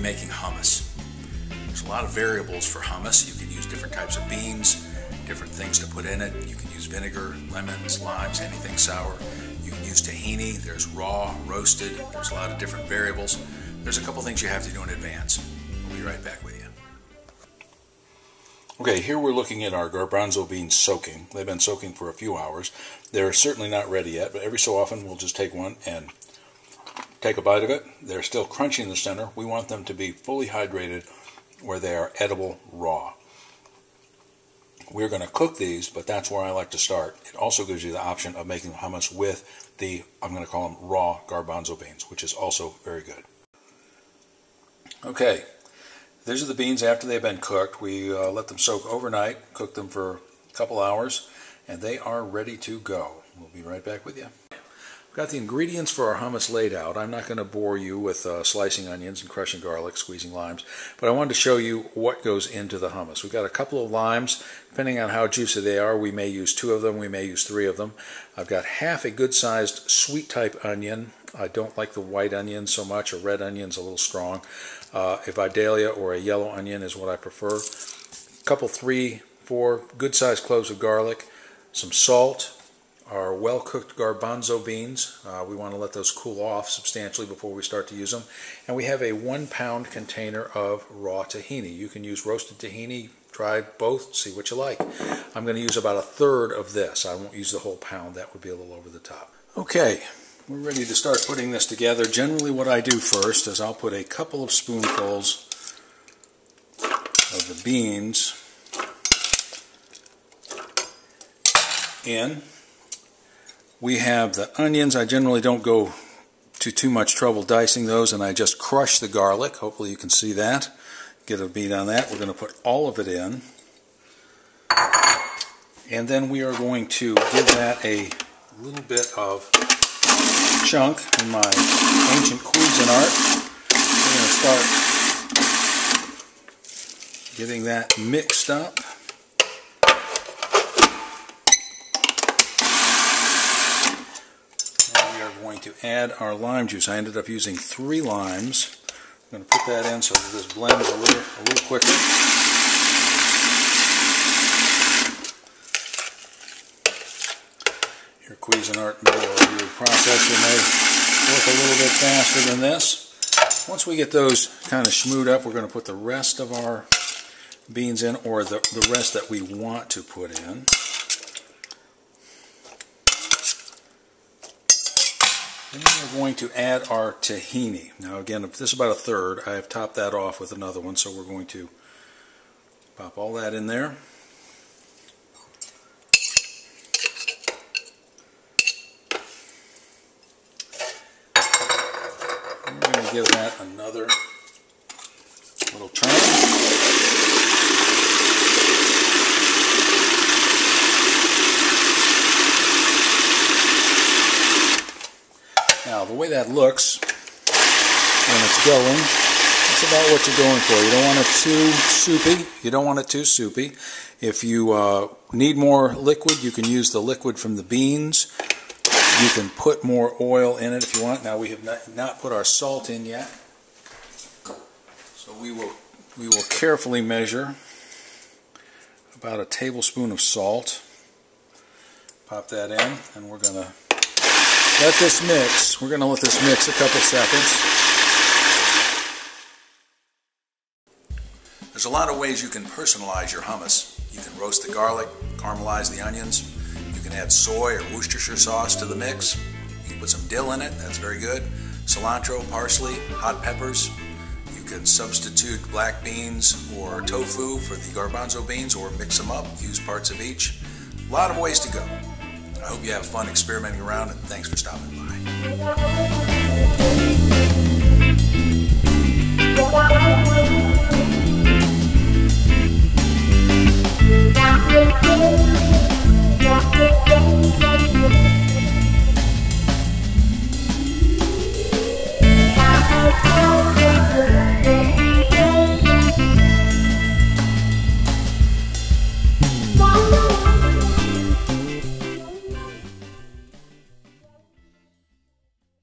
Making hummus. There's a lot of variables for hummus. You can use different types of beans, different things to put in it. You can use vinegar, lemons, limes, anything sour. You can use tahini. There's raw, roasted. There's a lot of different variables. There's a couple things you have to do in advance. We'll be right back with you. Okay, here we're looking at our garbanzo beans soaking. They've been soaking for a few hours. They're certainly not ready yet, but every so often we'll just take one and take a bite of it. They're still crunchy in the center. We want them to be fully hydrated where they are edible raw. We're going to cook these, but that's where I like to start. It also gives you the option of making hummus with the, I'm going to call them raw garbanzo beans, which is also very good. Okay, these are the beans after they've been cooked. We let them soak overnight, cook them for a couple hours, and they are ready to go. We'll be right back with you. Got the ingredients for our hummus laid out. I'm not going to bore you with slicing onions and crushing garlic, squeezing limes, but I wanted to show you what goes into the hummus. We've got a couple of limes. Depending on how juicy they are, we may use 2 of them, we may use 3 of them. I've got half a good-sized sweet type onion. I don't like the white onion so much. A red onion's a little strong. A Vidalia or a yellow onion is what I prefer. A couple, 3, 4 good-sized cloves of garlic, some salt, our well-cooked garbanzo beans. We want to let those cool off substantially before we start to use them. And we have a 1-pound container of raw tahini. You can use roasted tahini. Try both, see what you like. I'm going to use about 1/3 of this. I won't use the whole pound. That would be a little over the top. Okay, we're ready to start putting this together. Generally what I do first is I'll put a couple of spoonfuls of the beans in. We have the onions. I generally don't go to too much trouble dicing those, and I just crush the garlic. Hopefully you can see that. Get a bead on that. We're going to put all of it in. And then we are going to give that a little bit of chunk in my ancient Cuisinart. We're going to start getting that mixed up. To add our lime juice. I ended up using 3 limes. I'm going to put that in so that this blends a little quicker. Your Cuisinart or your processor may work a little bit faster than this. Once we get those kind of schmooed up, we're going to put the rest of our beans in, or the rest that we want to put in. And then we're going to add our tahini. Now again, if this is about 1/3, I have topped that off with another one, so we're going to pop all that in there. And we're going to give that another little turn. Now, the way that looks when it's going, that's about what you're going for. You don't want it too soupy. You don't want it too soupy. If you need more liquid, you can use the liquid from the beans. You can put more oil in it if you want. Now, we have not put our salt in yet, so we will carefully measure about a tablespoon of salt. Pop that in, and we're going to let this mix. We're going to let this mix a couple seconds. There's a lot of ways you can personalize your hummus. You can roast the garlic, caramelize the onions. You can add soy or Worcestershire sauce to the mix. You can put some dill in it. That's very good. Cilantro, parsley, hot peppers. You can substitute black beans or tofu for the garbanzo beans, or mix them up. Use parts of each. A lot of ways to go. I hope you have fun experimenting around, and thanks for stopping by.